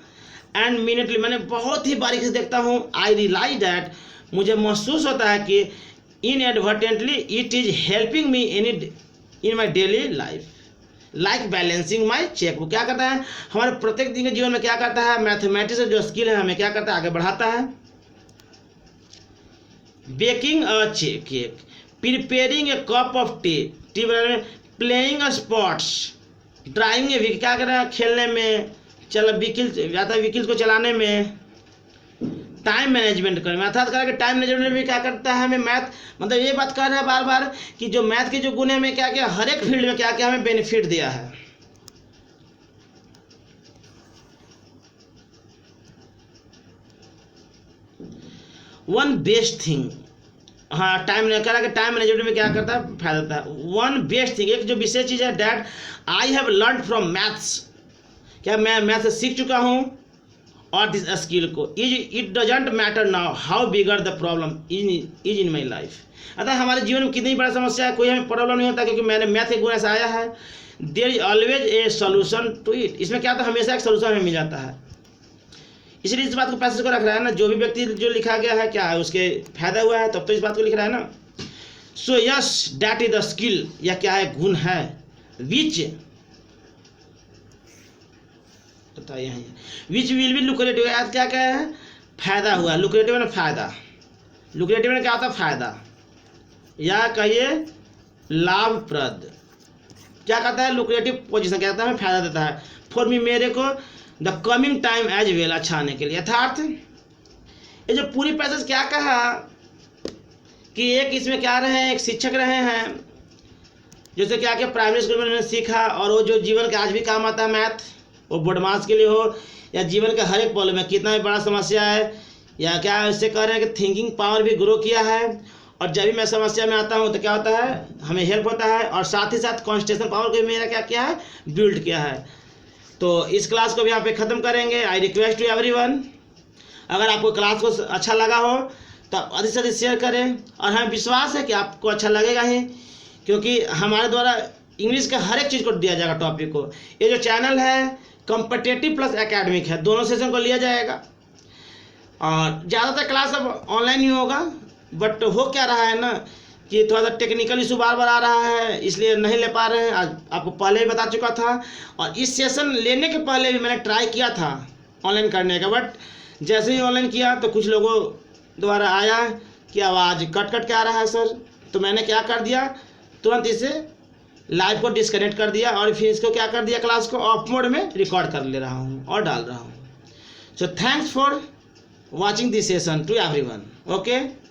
एंड मिनटली, मैंने बहुत ही बारीकी से देखता हूँ, आई रियलाइज दैट, मुझे महसूस होता है कि inadvertently it is helping me in my daily life, like balancing my cheque book. क्या करता है, हमारे प्रत्येक दिन के जीवन में क्या करता है, मैथमेटिक्स जो स्किल है हमें क्या करता है, आगे बढ़ाता है। Baking a cake, preparing A cup of T, playing a sports, driving A vehicle, क्या कर रहा है, खेलने में, व्हीकल को चलाने में, टाइम मैनेजमेंट करें, अर्थात करें कि टाइम मैनेजमेंट भी क्या करता है हमें मैथ, मतलब ये बात कर रहा है बार बार कि जो मैथ के जो गुण है हमें क्या क्या हर एक फील्ड में क्या क्या हमें बेनिफिट दिया है। वन बेस्ट थिंग, हाँ टाइम कह रहा है कि टाइम मैनेजमेंट में क्या करता है, फायदा देता है। वन बेस्ट थिंग, एक जो विशेष चीज़ है, that I have learn from maths, क्या मैं मैथ से सीख चुका हूँ, और दिस स्किल को, it doesn't matter now how bigger the problem is in my life. अतः हमारे जीवन में कितनी बड़ा समस्या है, कोई हमें प्रॉब्लम नहीं होता, क्योंकि मैंने मैथ के गुण ऐसा आया है, there is always a solution to it, इसमें क्या था, हमेशा एक सोल्यूशन हमें मिल जाता है। इसलिए इस बात को पैसेज को रख रहा है ना, जो भी व्यक्ति जो लिखा गया है क्या है, उसके फायदा हुआ है, तब तो इस बात को लिख रहा है ना। So yes that is the skill, यह क्या है, गुण है, विच विच विल बी लुक्रेटिव, क्या क्या है, फायदा हुआ, लुक्रेटिव में फायदा, लुक्रेटिव में क्या होता है, फायदा, या कहिए लाभप्रद, क्या कहता है, लुक्रेटिव पोजीशन, क्या कहता है, हमें फायदा देता है, फॉर मी, मेरे को, the coming time as well, अच्छा आने के लिए। अर्थात ये जो पूरी पैसेज क्या कहा कि एक इसमें क्या रहे हैं, एक शिक्षक रहे हैं, जैसे क्या क्या प्राइमरी स्कूल में उन्होंने सीखा, और वो जो जीवन के आज भी काम आता है मैथ, वो बोर्डमास के लिए हो या जीवन के हर एक पहलू में, कितना भी बड़ा समस्या है, या क्या इससे कह रहे हैं कि थिंकिंग पावर भी ग्रो किया है, और जब भी मैं समस्या में आता हूँ तो क्या होता है, हमें हेल्प होता है, और साथ ही साथ कॉन्सेंट्रेशन पावर को भी मेरा क्या किया है, बिल्ड किया है। तो इस क्लास को भी यहाँ पे ख़त्म करेंगे। आई रिक्वेस्ट टू एवरीवन, अगर आपको क्लास को अच्छा लगा हो तो अधिक से अधिक शेयर करें, और हमें विश्वास है कि आपको अच्छा लगेगा ही, क्योंकि हमारे द्वारा इंग्लिश का हर एक चीज़ को दिया जाएगा, टॉपिक को। ये जो चैनल है कॉम्पिटिटिव प्लस एकेडमिक है, दोनों सेशन को लिया जाएगा, और ज़्यादातर क्लास अब ऑनलाइन ही होगा, बट हो क्या रहा है ना कि थोड़ा सा टेक्निकल इशू बार बार आ रहा है, इसलिए नहीं ले पा रहे हैं। आज आपको पहले ही बता चुका था, और इस सेशन लेने के पहले भी मैंने ट्राई किया था ऑनलाइन करने का, बट जैसे ही ऑनलाइन किया तो कुछ लोगों द्वारा आया कि आवाज़ कट कट के आ रहा है सर, तो मैंने क्या कर दिया, तुरंत इसे लाइव को डिस्कनेक्ट कर दिया, और फिर इसको क्या कर दिया, क्लास को ऑफ मोड में रिकॉर्ड कर ले रहा हूँ और डाल रहा हूँ। So thanks for watching this session to everyone, okay.